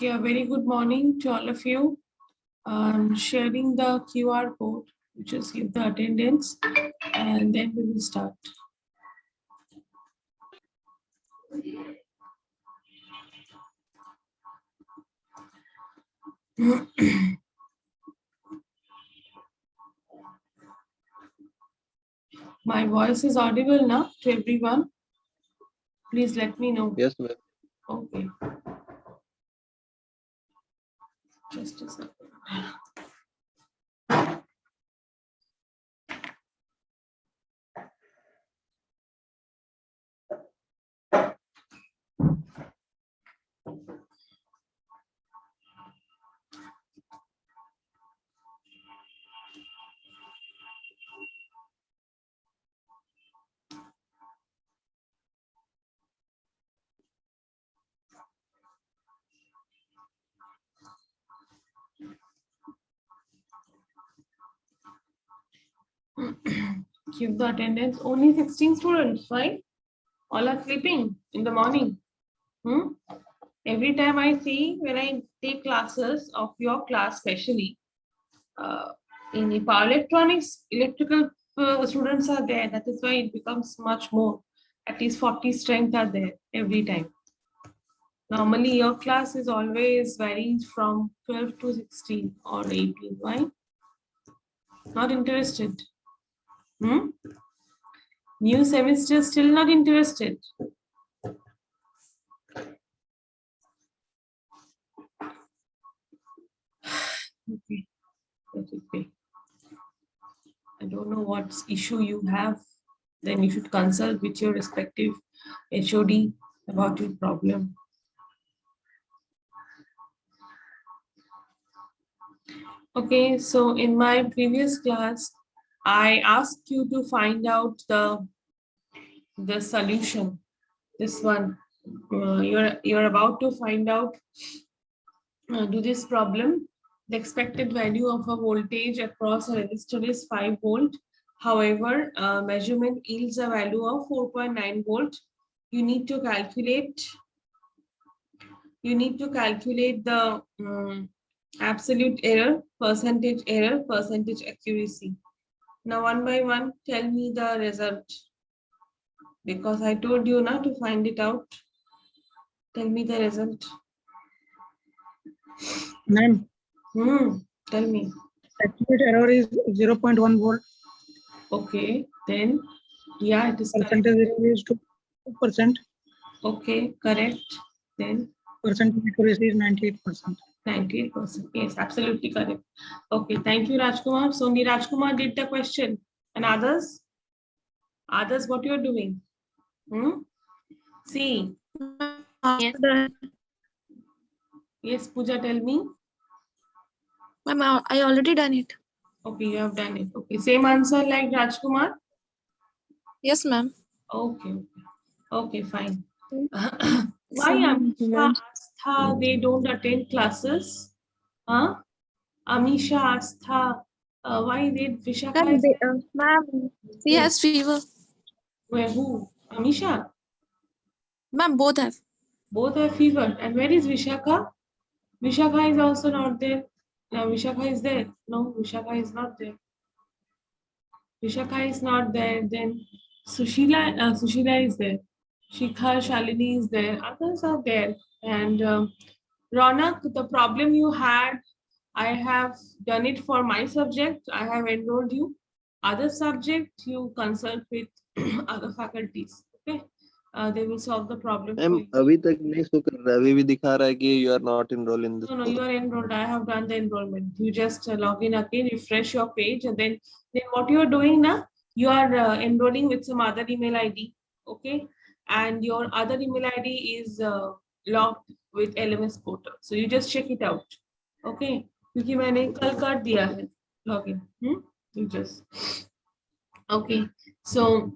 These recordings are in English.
Okay, a very good morning to all of you. I'm sharing the QR code. You just give the attendance and then we will start. My voice is audible now to everyone. Please let me know. Yes, ma'am. Okay. Just a second. Give the attendance. Only 16 students, right? All are sleeping in the morning. Every time I see when I take classes of your class, especially in the power electronics, electrical students are there. That is why it becomes much more. At least 40 strength are there every time. Normally, your class is always varies from 12 to 16 or 18. Why? Not interested. New semester still not interested. Okay, let it be. I don't know what issue you have. Then you should consult with your respective HOD about your problem. Okay, so in my previous class, I asked you to find out the solution. This one, you're about to find out. Do this problem. The expected value of a voltage across a resistor is 5 volt. However, measurement yields a value of 4.9 volt. You need to calculate. You need to calculate the absolute error, percentage accuracy. Now, one by one, tell me the result. Because I told you now to find it out. Tell me the result. Ma'am. Tell me. Accurate error is 0.1 volt. Okay, then, yeah, it is Percentage error is 2%. Okay, correct. Then percentage accuracy is 98%. 98%. Yes, absolutely correct. Okay, thank you, Rajkumar. So only Rajkumar did the question. And others? Others, what you're doing? See. Yes, Pooja, tell me. Ma'am, I already done it. Okay, you have done it. Okay, same answer like Rajkumar? Yes, ma'am. Okay. Okay, fine. Why Amisha, Astha, they don't attend classes? Huh? Amisha, Astha, why did Vishakha? Ma'am, he has fever. Where, who? Amisha? Ma'am, both have. Both have fever. And where is Vishakha? Vishakha is also not there. Now Vishakha is there. No, Vishakha is not there. Vishakha is not there. Then Sushila is there. Shikha, Shalini is there. Others are there. And Ronak, the problem you had, I have done it for my subject. I have enrolled you. Other subject, you consult with other faculties. Okay, they will solve the problem. अभी तक नहीं show कर रहा है, अभी भी दिखा रहा है कि you are not enrolled in this. No, you are enrolled. I have done the enrollment. You just log in again, refresh your page, and then what you are doing now, you are enrolling with some other email ID. Okay, and your other email ID is logged with LMS portal. So you just check it out. Okay, क्योंकि मैंने कल कर दिया है login. You just okay. So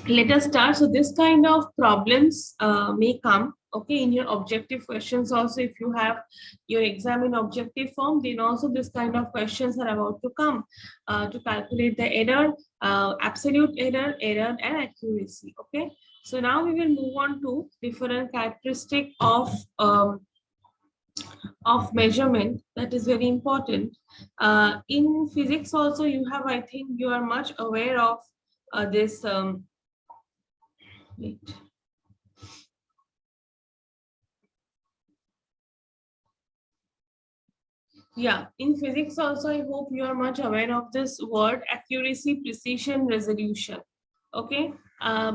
let us start. So this kind of problems may come, okay, in your objective questions also. If you have your exam in objective form, then also this kind of questions are about to come to calculate the error, absolute error, and accuracy. Okay, so now we will move on to different characteristic of of measurement, that is very important. In physics also you have, I think you are much aware of this wait. Yeah, in physics also, I hope you are much aware of this word accuracy, precision, resolution. Okay,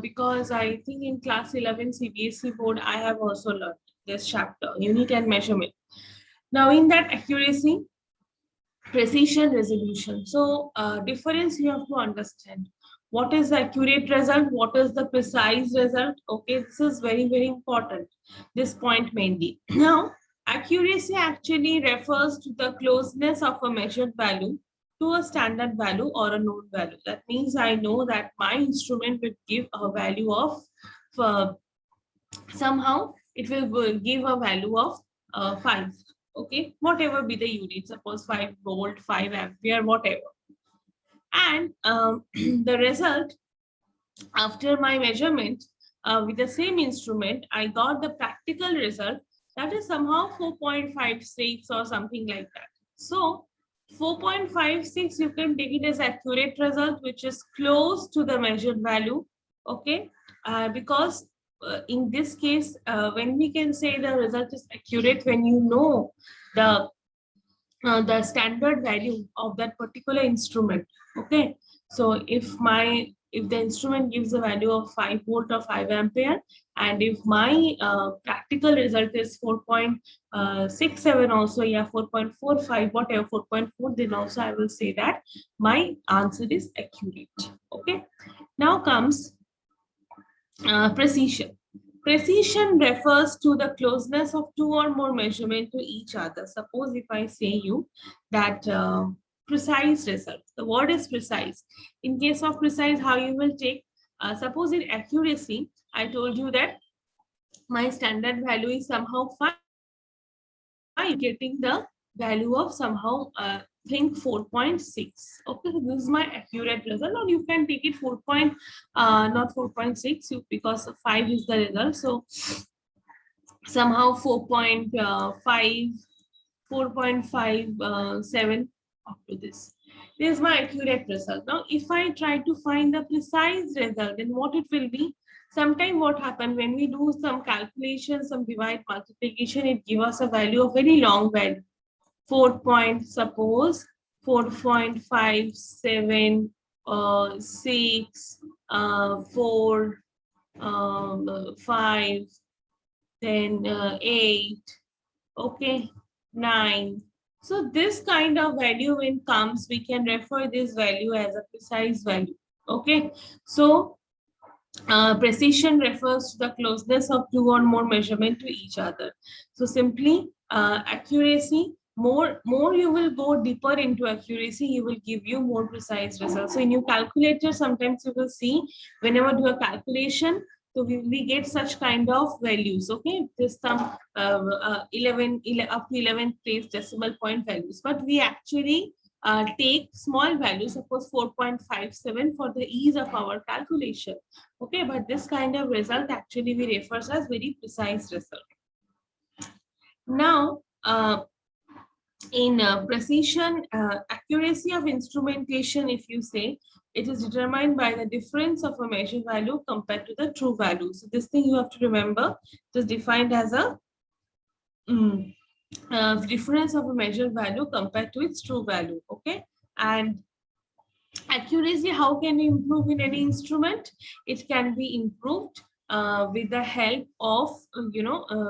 because I think in class 11 CBSE board, I have also learned this chapter, unit and measurement. Now in that accuracy, precision, resolution. So difference you have to understand. What is the accurate result? What is the precise result? Okay, this is very, very important. This point mainly. Now, accuracy actually refers to the closeness of a measured value to a standard value or a known value. That means I know that my instrument will give a value of somehow it will give a value of 5. Okay, whatever be the unit, suppose 5 volt, 5 ampere, whatever. And the result after my measurement with the same instrument, I got the practical result that is somehow 4.56 or something like that. So 4.56, you can take it as accurate result, which is close to the measured value. Okay, because in this case, when we can say the result is accurate, when you know the standard value of that particular instrument. Okay, so if the instrument gives a value of 5 volt or 5 ampere, and if my practical result is 4.67 also, yeah, 4.45, whatever, 4.4, then also I will say that my answer is accurate. Okay, now comes precision. Precision refers to the closeness of two or more measurements to each other. Suppose if I say you that precise result, the word is precise. In case of precise, how you will take, suppose in accuracy, I told you that my standard value is somehow 5, getting the value of somehow think 4.6. Okay, so this is my accurate result, or you can take it 4. Not 4.6 because 5 is the result. So somehow 4.5, 4.57 up to this. This is my accurate result. Now, if I try to find the precise result, then what it will be? Sometimes what happens when we do some calculation, some divide multiplication, it gives us a value of very long value. 4.57, 6, 4, 5, then 8, okay, 9. So this kind of value when comes, we can refer this value as a precise value. Okay, so precision refers to the closeness of two or more measurement to each other. So simply accuracy, more you will go deeper into accuracy, you will give you more precise results. So in your calculator, sometimes you will see whenever do a calculation, so we get such kind of values. Okay, there's some 11 up to 11th place decimal point values, but we actually take small values, suppose 4.57 for the ease of our calculation. Okay, but this kind of result actually we refer as very precise result. Now, in precision, accuracy of instrumentation, if you say, it is determined by the difference of a measured value compared to the true value. So this thing you have to remember, it is defined as a difference of a measured value compared to its true value. Okay, and accuracy, how can you improve in any instrument? It can be improved with the help of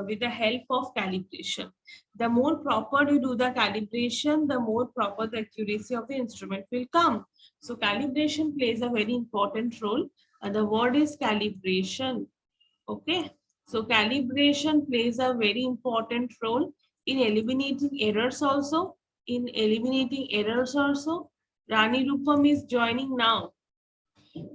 with the help of calibration. The more proper you do the calibration, the more proper the accuracy of the instrument will come. So calibration plays a very important role. The word is calibration. Okay, so calibration plays a very important role in eliminating errors also. Rani Rupam is joining now.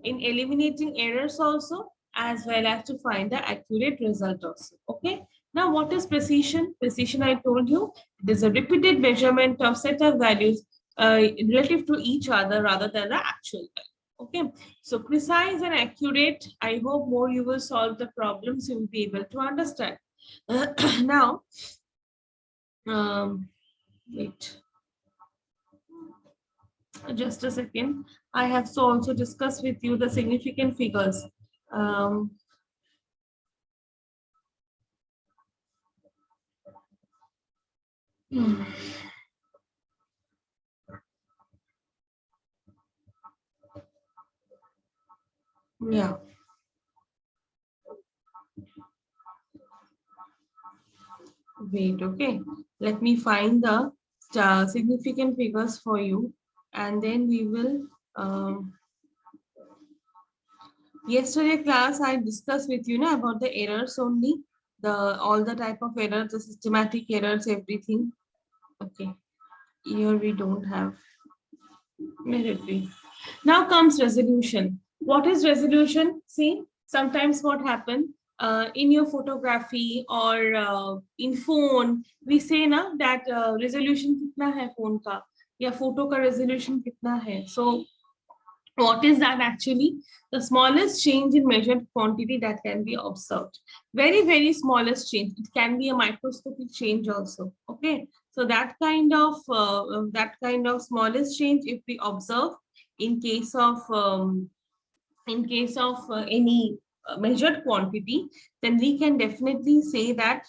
In eliminating errors also, as well as to find the accurate result also. Okay. Now, what is precision? Precision, I told you, it is a repeated measurement of set of values relative to each other rather than the actual value. Okay. So precise and accurate, I hope more you will solve the problems, you will be able to understand. Now, Wait, just a second. I have so also discussed with you the significant figures. Um, hmm. Yeah. Wait, okay. Let me find the significant figures for you, and then we will. Yesterday class, I discussed with you now about the errors only, the all the type of errors, the systematic errors, everything. Okay. Here we don't have. Let it be. Now comes resolution. What is resolution? See, sometimes what happens in your photography or in phone, we say na that resolution kitna hai phone ka, ya photo ka resolution kitna hai. So what is that actually? The smallest change in measured quantity that can be observed. Very, very smallest change. It can be a microscopic change also. Okay. So that kind of smallest change, if we observe in case of any measured quantity, then we can definitely say that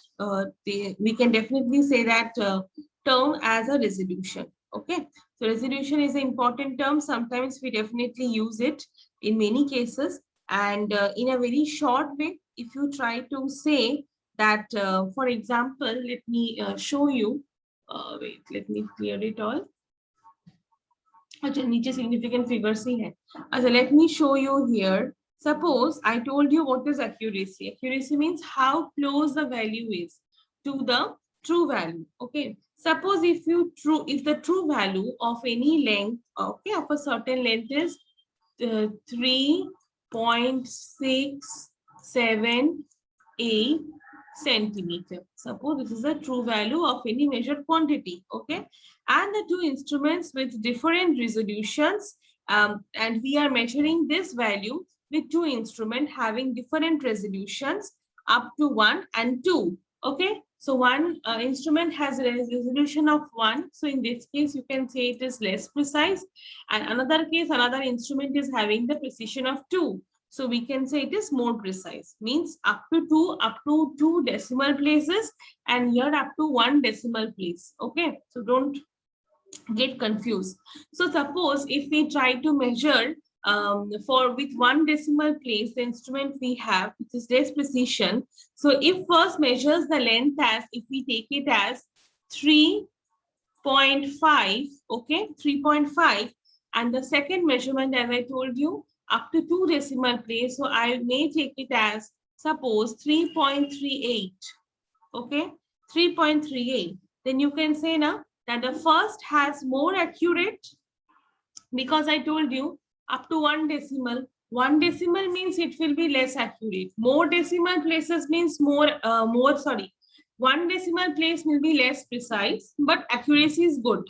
term as a resolution. Okay, so resolution is an important term. Sometimes we definitely use it in many cases, and in a very short way, if you try to say that, for example, let me show you. Wait, let me clear it all. अच्छा नीचे significant figures ही है. अच्छा, let me show you here. Suppose I told you what is accuracy. Accuracy means how close the value is to the true value. Okay. Suppose if the true value of any length, okay, of a certain length is 3.678 centimeter. Suppose this is the true value of any measured quantity. Okay. And the two instruments with different resolutions, and we are measuring this value with two instruments having different resolutions up to 1 and 2. Okay, so one instrument has a resolution of 1, so in this case you can say it is less precise, and another case another instrument is having the precision of 2, so we can say it is more precise. Means up to 2 decimal places, and here up to 1 decimal place. Okay, so don't get confused. So suppose if we try to measure with 1 decimal place, the instrument we have, which is less precision. So if first measures the length as, if we take it as 3.5, okay, 3.5, and the second measurement, as I told you, up to 2 decimal place. So I may take it as, suppose 3.38, okay, 3.38. Then you can say now that the first has more accurate, because I told you up to 1 decimal. 1 decimal means it will be less accurate. More decimal places means 1 decimal place will be less precise, but accuracy is good.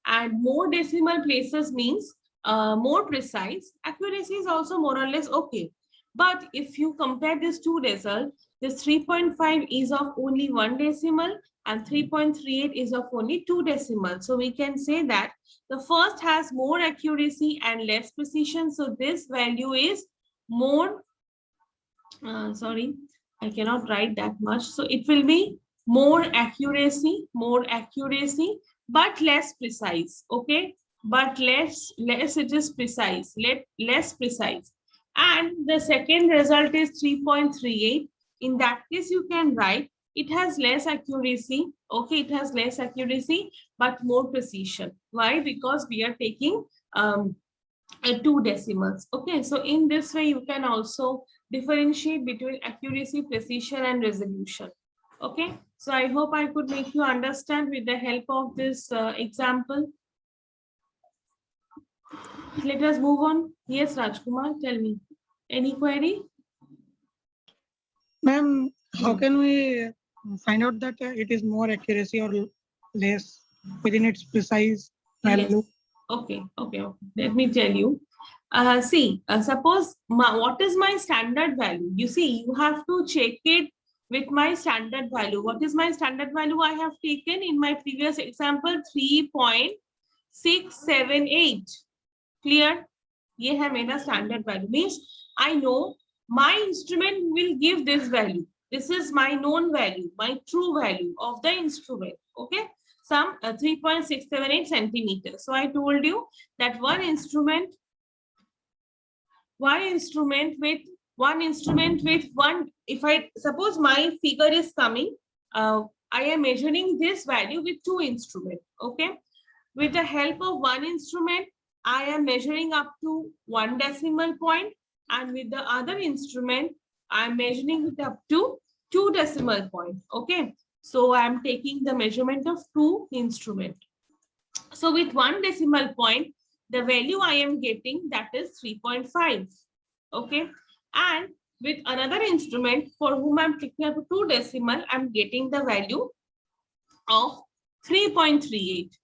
And more decimal places means more precise. Accuracy is also more or less okay. But if you compare these two results, this 3.5 is of only 1 decimal and 3.38 is of only 2 decimals. So we can say that the first has more accuracy and less precision. So this value is more, sorry, I cannot write that much. So it will be more accuracy, but less precise. Okay, but less it is precise, less precise. And the second result is 3.38. In that case, you can write it has less accuracy. Okay, it has less accuracy, but more precision. Why? Because we are taking 2 decimals. Okay, so in this way, you can also differentiate between accuracy, precision, and resolution. Okay, so I hope I could make you understand with the help of this example. Let us move on. Yes, Rajkumar, tell me. Any query? Ma'am, how can we find out that it is more accuracy or less within its precise value? Yes. Okay. Let me tell you. Suppose what is my standard value? You see, you have to check it with my standard value. What is my standard value? I have taken in my previous example 3.678. Clear? ये है मेरा standard value. Means I know my instrument will give this value. This is my known value, my true value of the instrument. Okay, some 3.678 centimeters. So I told you that one instrument with one, if I suppose my figure is coming, I am measuring this value with two instruments. Okay, with the help of one instrument, I am measuring up to 1 decimal point, and with the other instrument, I am measuring it up to 2 decimal point. Okay, so I am taking the measurement of two instruments. So with 1 decimal point, the value I am getting, that is 3.5. Okay, and with another instrument for whom I'm taking up to 2 decimal, I'm getting the value of 3.38.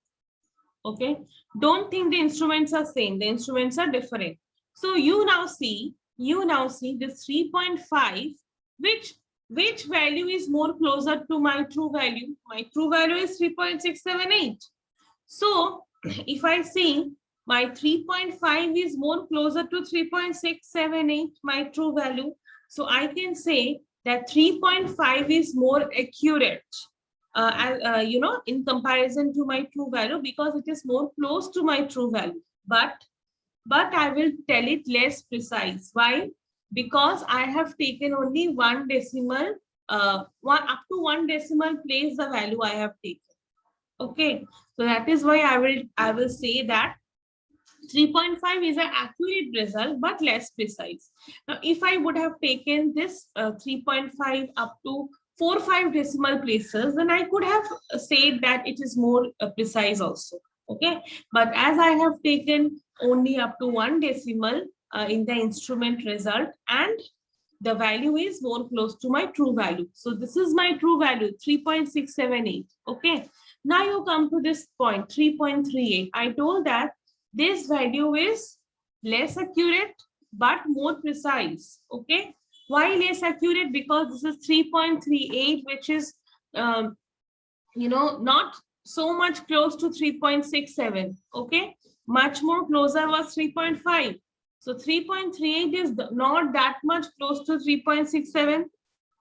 Okay, don't think the instruments are same, the instruments are different. So you now see this 3.5, which value is more closer to my true value? My true value is 3.678. So if I see my 3.5 is more closer to 3.678, my true value, so I can say that 3.5 is more accurate, you know, in comparison to my true value, because it is more close to my true value. But I will tell it less precise. Why? Because I have taken only 1 decimal, up to 1 decimal place the value I have taken. Okay, so that is why I will say that 3.5 is an accurate result, but less precise. Now, if I would have taken this 3.5 up to 4-5 decimal places, then I could have said that it is more precise also. Okay, but as I have taken only up to 1 decimal in the instrument result, and the value is more close to my true value. So this is my true value, 3.678. Okay, now you come to this point, 3.38. I told that this value is less accurate but more precise. Okay, why less accurate? Because this is 3.38, which is you know, not so much close to 3.67. Okay, much more closer was 3.5. So 3.38 is not that much close to 3.67.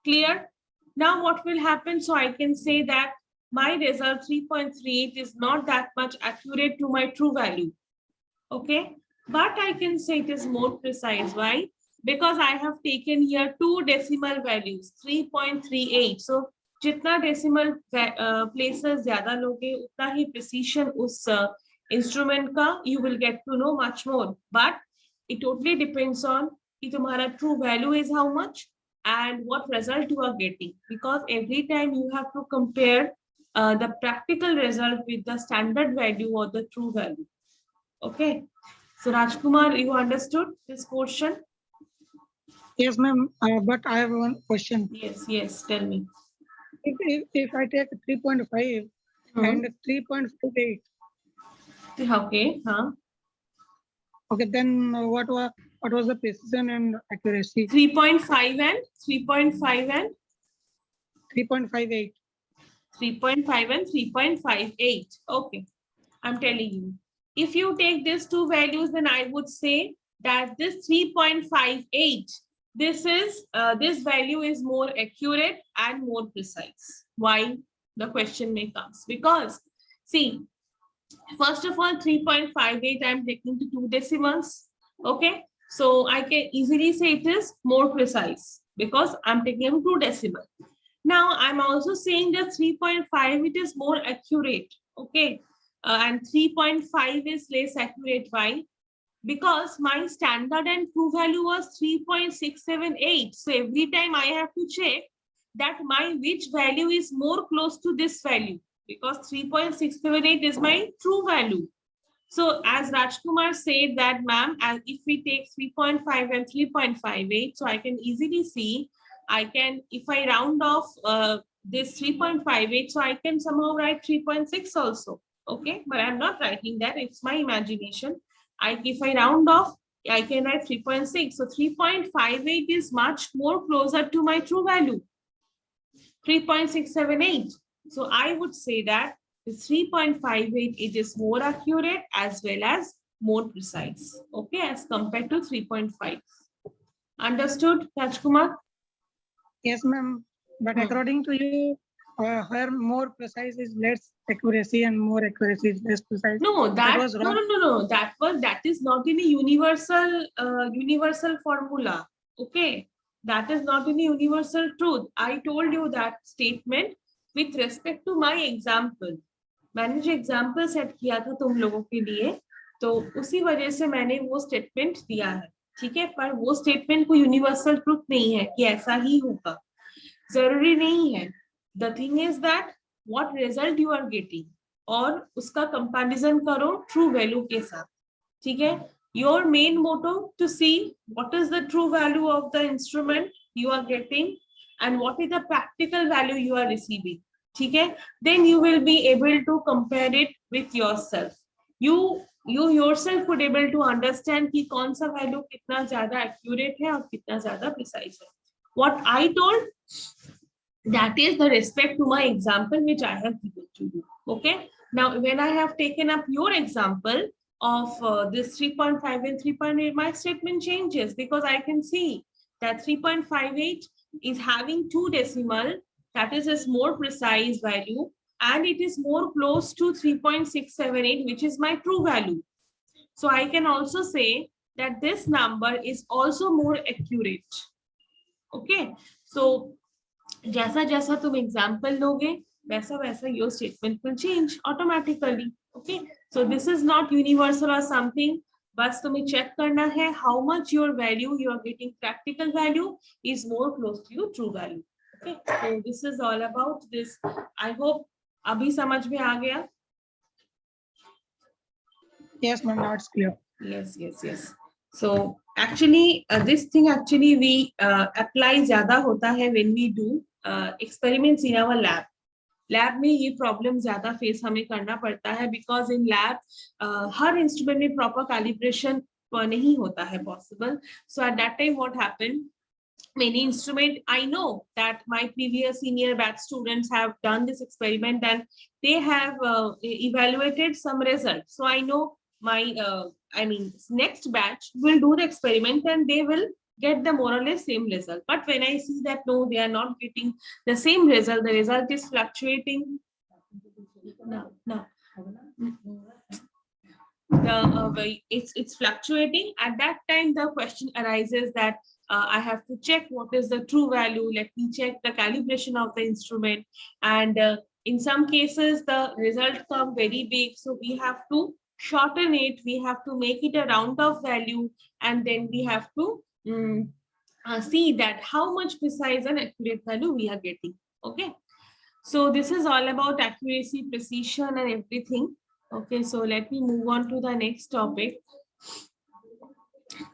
Clear? Now what will happen? So I can say that my result 3.38 is not that much accurate to my true value. Okay, but I can say it is more precise. Why? Because I have taken here 2 decimal values, 3.38. So जितना decimal places ज़्यादा लोगे, उतना ही precision उस instrument का you will get to know much more. But it totally depends on कि तुम्हारा true value is how much and what result you are getting. Because every time you have to compare the practical result with the standard value or the true value. Okay, so Rajkumar, you understood this portion? Yes, ma'am. But I have one question. Yes, tell me. If I take 3.5 and 3.48, Okay, okay, then what was the precision and accuracy? 3.5 and 3.5 and 3.58. 3.5 and 3.58. Okay, I'm telling you. If you take these two values, then I would say that this 3.58, this value is more accurate and more precise. Why? The question may come. Because see, first of all, 3.58 I'm taking to 2 decimals. Okay, so I can easily say it is more precise because I'm taking 2 decimal. Now I'm also saying that 3.5 it is more accurate. Okay, and 3.5 is less accurate. Why? Because my standard and true value was 3.678. So every time I have to check that my which value is more close to this value, because 3.678 is my true value. So as Rajkumar said that, ma'am, if we take 3.5 and 3.58, so I can easily see, I can, if I round off this 3.58, so I can somehow write 3.6 also. Okay, but I'm not writing that, it's my imagination. If I round off, I can write 3.6. So 3.58 is much more closer to my true value. 3.678. So I would say that the 3.58, it is more accurate as well as more precise, okay, as compared to 3.5. Understood, Rajkumar? Yes, ma'am. But according to you, where more precise is less accuracy and more accuracy is less precise. No, That was wrong. no. That is not in a universal formula. Okay, that is not in a universal truth. I told you that statement with respect to my example. मैंने जो example set किया था तुम लोगों के लिए, तो उसी वजह से मैंने वो स्टेटमेंट दिया है, ठीक है, पर वो स्टेटमेंट को यूनिवर्सल ट्रुथ नहीं है कि ऐसा ही होगा, जरूरी नहीं है. The thing is that what result you are getting, और उसका कंपैरिजन करो ट्रू वैल्यू के साथ, ठीक है. Your main motto to see what is the true value of the instrument you are getting and what is the practical value you are receiving, ठीक है. Then you will be able to compare it with yourself. You yourself would able to understand कि कौन सा value कितना ज्यादा accurate है और कितना ज्यादा precise है. What I told, that is the respect to my example which I have given to you. Okay. Now, when I have taken up your example of this 3.5 and 3.8, my statement changes because I can see that 3.58 is having 2 decimal, that is a more precise value, and it is more close to 3.678, which is my true value. So I can also say that this number is also more accurate. Okay. So जैसा जैसा तुम example लोगे वैसा वैसा your statement will change automatically. Okay. So this is not universal or something. बस तुम्हें check करना है how much your value you are getting, practical value is more close to your true value. Okay. So this is all about this. I hope अभी समझ में आ गया. Yes, ma'am. Now it's clear. Yes. So actually this thing actually we apply ज़्यादा होता है when we do experiments in our lab. Lab में ये problem ज्यादा फेस हमें करना पड़ता है because in lab her instrument में प्रॉपर कैलिब्रेशन नहीं होता है possible. So at that time what happened, many instrument, I know that my previous senior batch students have done this experiment and they have evaluated some results. So I know my next batch will do the experiment and they will get the more or less same result. But when I see that no, they are not getting the same result, the result is fluctuating. It's fluctuating. At that time, the question arises that I have to check what is the true value. Let me check the calibration of the instrument. And in some cases, the result come very big. So we have to shorten it. We have to make it a round of value. And then we have to see that how much precise and accurate value we are getting. Okay. So this is all about accuracy, precision, and everything. Okay. So let me move on to the next topic.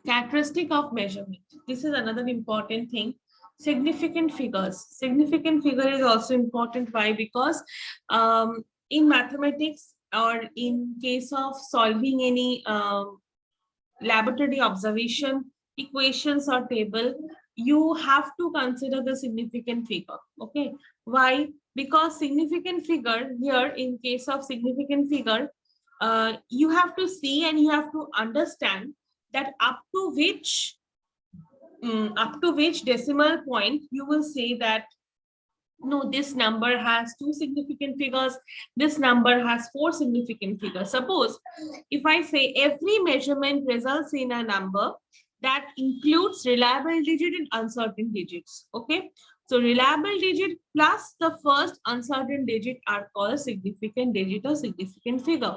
Characteristic of measurement. This is another important thing. Significant figures. Significant figure is also important. Why? Because in mathematics or in case of solving any laboratory observation, equations or table, you have to consider the significant figure. Okay. Why? Because significant figure here, in case of significant figure, you have to see and you have to understand that up to which decimal point you will say that no, this number has 2 significant figures, this number has 4 significant figures. Suppose if I say every measurement results in a number that includes reliable digit and uncertain digits. Okay. So reliable digit plus the first uncertain digit are called significant digit or significant figure.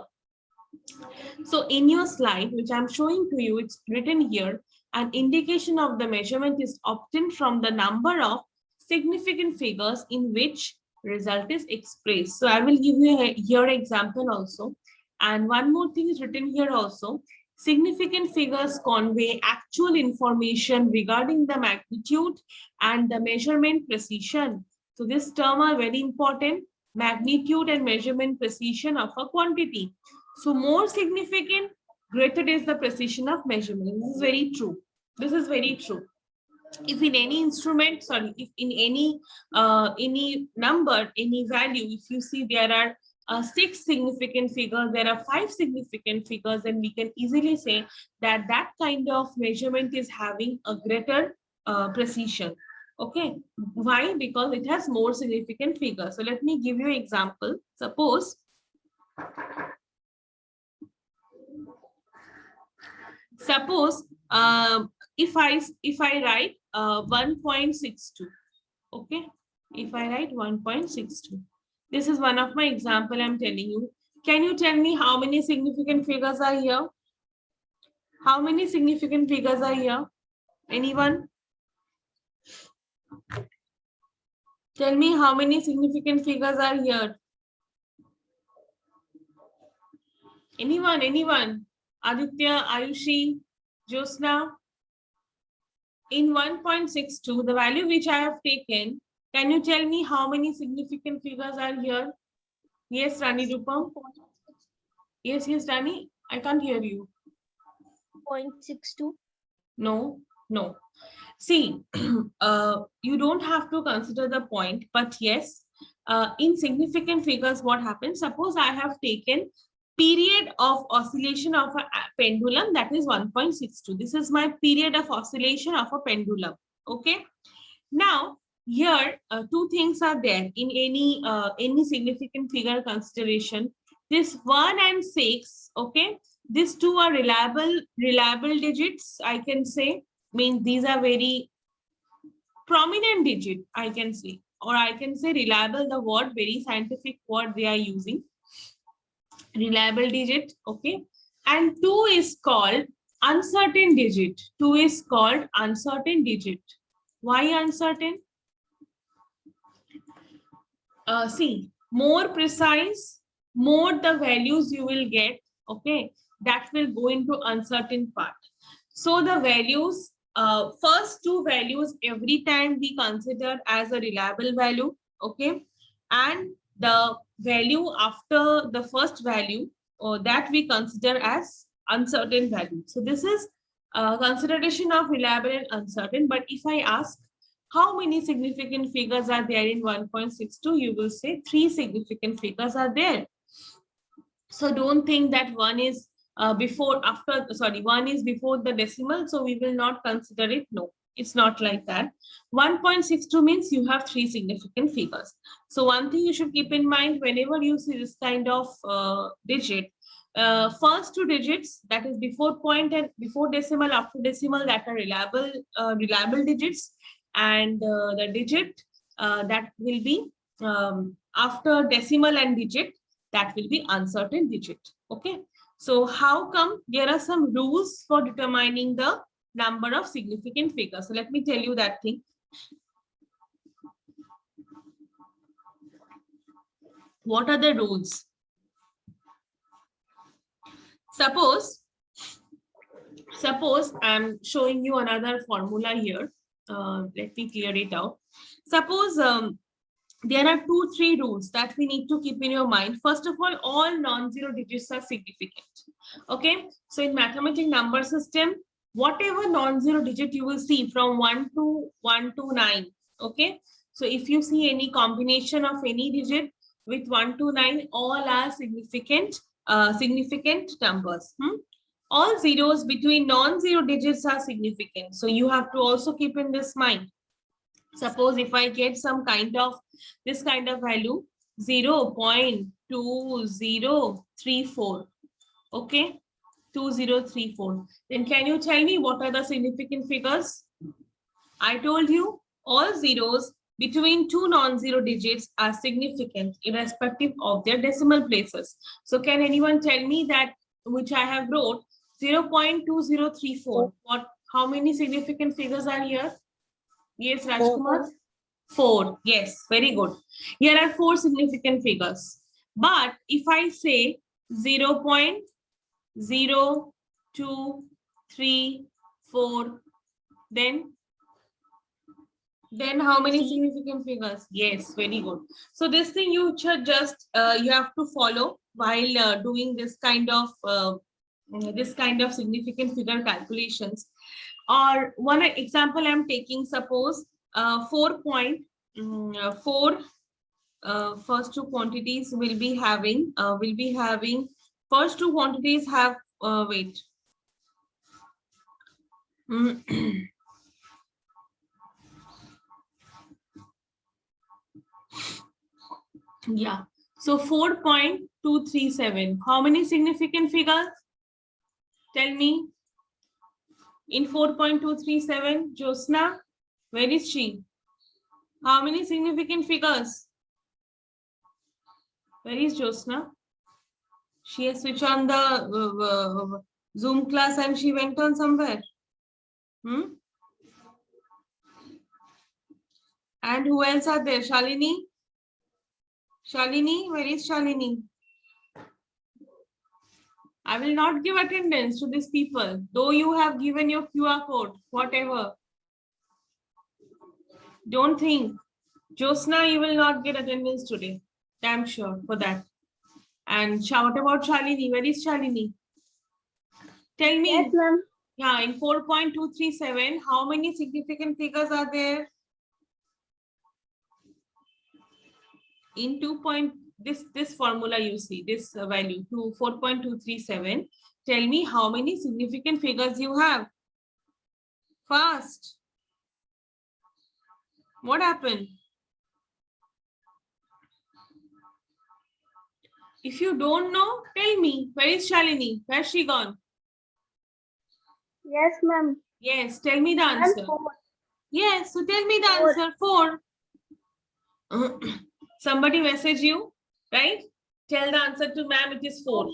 So in your slide, which I'm showing to you, it's written here, an indication of the measurement is obtained from the number of significant figures in which result is expressed. So I will give you your example also. And one more thing is written here also. Significant figures convey actual information regarding the magnitude and the measurement precision. So this term are very important, magnitude and measurement precision of a quantity. So more significant, greater is the precision of measurement. This is very true. This is very true. if in any instrument, sorry, if in any number, any value, if you see there are 6 significant figures, there are 5 significant figures, then we can easily say that that kind of measurement is having a greater precision. Okay, why? Because it has more significant figures. So let me give you an example. Suppose if I write 1.62, okay, if I write 1.62, this is one of my example I'm telling you. Can you tell me how many significant figures are here? How many significant figures are here? Anyone? Tell me how many significant figures are here. Anyone? Aditya, Ayushi, Josna? In 1.62, the value which I have taken, can you tell me how many significant figures are here? Yes, Rani Rupam? Yes, Rani, I can't hear you. 0.62. No. See, you don't have to consider the point, but yes, in significant figures, what happens? Suppose I have taken period of oscillation of a pendulum, that is 1.62. This is my period of oscillation of a pendulum. Okay. Now, here, 2 things are there in any significant figure consideration. This 1 and 6, okay, these 2 are reliable digits, I can say. Means these are very prominent digit, I can say, or I can say reliable, the word, very scientific word they are using, reliable digit. Okay, and 2 is called uncertain digit. 2 is called uncertain digit. Why uncertain? See, more precise, more the values you will get, okay, that will go into uncertain part. So the values, first 2 values every time we consider as a reliable value, okay, and the value after the first value that we consider as uncertain value. So this is consideration of reliable and uncertain. But if I ask how many significant figures are there in 1.62, you will say 3 significant figures are there. So don't think that one is one is before the decimal, so we will not consider it. No, it's not like that. 1.62 means you have 3 significant figures. So one thing you should keep in mind whenever you see this kind of digit, first 2 digits, that is before point and before decimal, after decimal, that are reliable digits, and the digit that will be after decimal and digit, that will be uncertain digit. Okay, so how come? There are some rules for determining the number of significant figures. So let me tell you that thing. What are the rules? Suppose I'm showing you another formula here. Let me clear it out. Suppose there are 2-3 rules that we need to keep in your mind. First of all non-zero digits are significant. Okay, so in mathematical number system, whatever non-zero digit you will see from 1 to 9. Okay, so if you see any combination of any digit with 1 to 9, all are significant numbers. All zeros between non-zero digits are significant. So you have to also keep in this mind. Suppose if I get some kind of this kind of value 0.2034, okay, 2034, then can you tell me what are the significant figures? I told you all zeros between 2 non-zero digits are significant irrespective of their decimal places. So can anyone tell me that which I have wrote 0.2034, how many significant figures are here? Yes, Rajkumar? 4. Yes, very good. Here are 4 significant figures. But if I say 0.0234, then how many significant figures? Yes, very good. So this thing you should just you have to follow while doing this kind of significant figure calculations. Or one example I'm taking, suppose 4.4, first two quantities will be having first two quantities have wait. Yeah, so 4.237, how many significant figures? Tell me. In 4.237, Josna, where is she? How many significant figures? Where is Josna? She has switched on the Zoom class and she went on somewhere. And who else are there? Shalini? Shalini, where is Shalini? I will not give attendance to these people, though you have given your QR code, whatever. Don't think. Josna, you will not get attendance today. Damn sure for that. And what about Shalini? Where is Shalini? Tell me. Yes, ma'am. Yeah, in 4.237, how many significant figures are there? In 2. This formula you see, this value to 4.237. Tell me how many significant figures you have. Fast. What happened? If you don't know, tell me. Where is Shalini? Where's she gone? Yes, ma'am. Yes, tell me the answer. 4. Yes, so tell me the 4. answer. 4. Somebody message you, right? Tell the answer to ma'am, it is 4.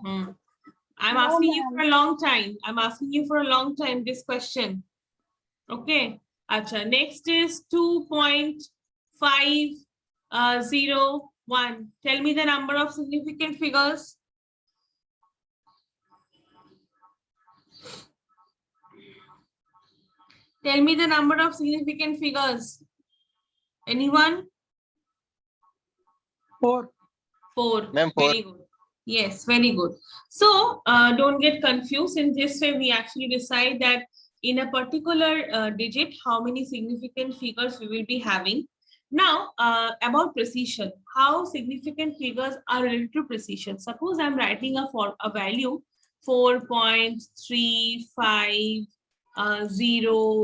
I'm asking you for a long time. I'm asking you for a long time this question. Okay. Acha, next is 2.501. Tell me the number of significant figures. Tell me the number of significant figures. Anyone? 4. 4. Ma'am, 4. Very good. Yes, very good. So don't get confused. In this way, we actually decide that in a particular digit, how many significant figures we will be having. Now, about precision, how significant figures are related to precision. Suppose I'm writing a value 4.350,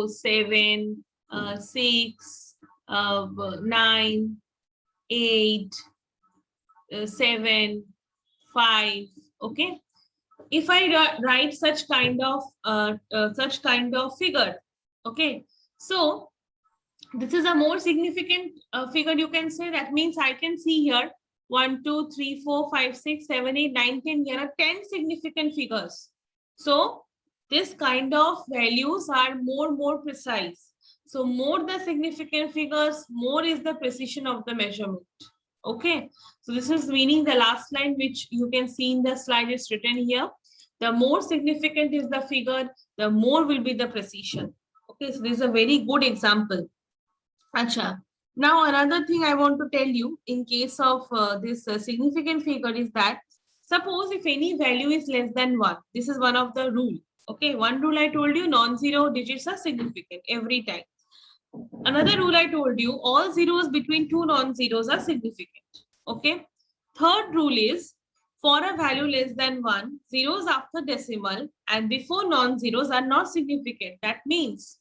7, 6, 9, 8, 7, 5. Okay. If I write such kind of figure, okay, so this is a more significant figure, you can say. That means I can see here 1, 2, 3, 4, 5, 6, 7, 8, 9, 10. Here are 10 significant figures. So this kind of values are more precise. So more the significant figures, more is the precision of the measurement. Okay, so this is meaning the last line which you can see in the slide is written here. The more significant is the figure, the more will be the precision. Okay, so this is a very good example. Acha. Now another thing I want to tell you in case of this significant figure is that suppose if any value is less than 1, this is one of the rule. Okay, one rule I told you, non-zero digits are significant every time. Another rule I told you, all zeros between two non-zeros are significant. Okay. Third rule is for a value less than 1, zeros after decimal and before non-zeros are not significant. That means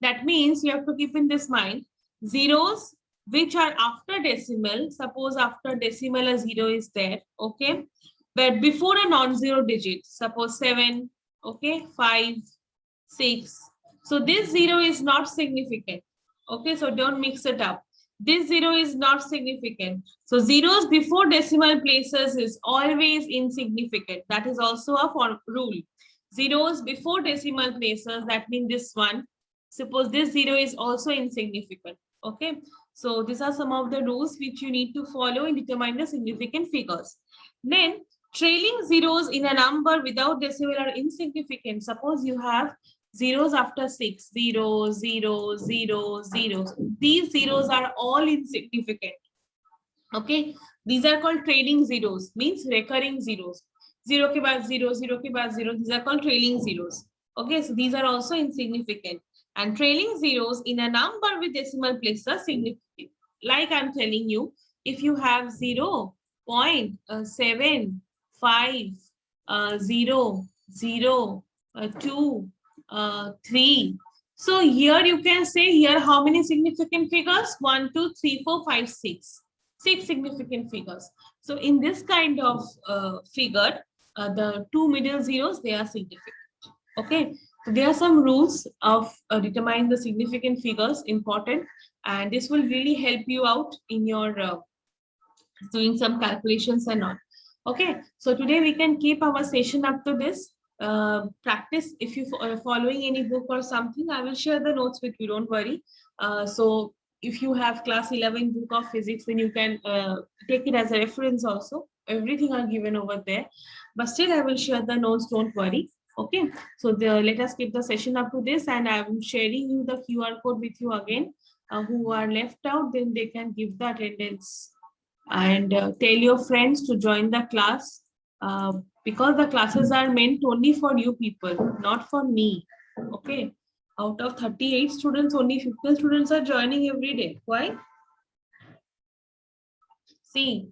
you have to keep in this mind, zeros which are after decimal, suppose after decimal a 0 is there, okay, but before a non-zero digit, suppose 7, okay, 5, 6. So this 0 is not significant. Okay, so don't mix it up. This 0 is not significant. So zeros before decimal places is always insignificant. That is also a rule. Zeros before decimal places, that means this one. Suppose this 0 is also insignificant. Okay, so these are some of the rules which you need to follow in determining the significant figures. Then trailing zeros in a number without decimal are insignificant. Suppose you have zeros after 6, 0, 0, 0, 0. These zeros are all insignificant. Okay, these are called trailing zeros, means recurring zeros. 0 ke baad 0, 0 ke baad 0. These are called trailing zeros. Okay, so these are also insignificant. And trailing zeros in a number with decimal place are significant. Like I'm telling you, if you have 0.75, 0, 0, 2, 3. So here you can say here how many significant figures? 1, 2, 3, 4, 5, 6. 6 significant figures. So in this kind of figure, the two middle zeros, they are significant. Okay, so there are some rules of determining the significant figures, important, and this will really help you out in your doing some calculations and all. Okay, so today we can keep our session up to this. Practice, if you are following any book or something, I will share the notes with you, don't worry. So if you have class 11 book of physics, then you can take it as a reference also. Everything are given over there, but still I will share the notes, don't worry. Okay, so let us keep the session up to this, and I'm sharing you the QR code with you again. Who are left out, then they can give the attendance and tell your friends to join the class, because the classes are meant only for you people, not for me. Okay, out of 38 students, only 15 students are joining every day. Why? See,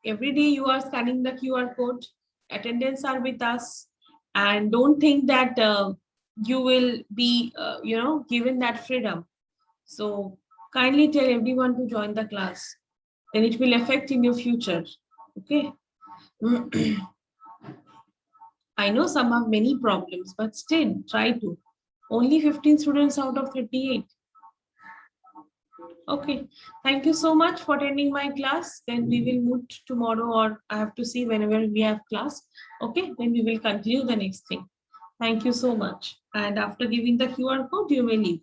every day you are scanning the QR code, attendance are with us, and don't think that you will be, given that freedom. So kindly tell everyone to join the class, then it will affect in your future. Okay. I know some have many problems, but still try to. Only 15 students out of 38. Okay, thank you so much for attending my class. Then we will meet tomorrow, or I have to see whenever we have class. Okay, then we will continue the next thing. Thank you so much. And after giving the QR code, you may leave.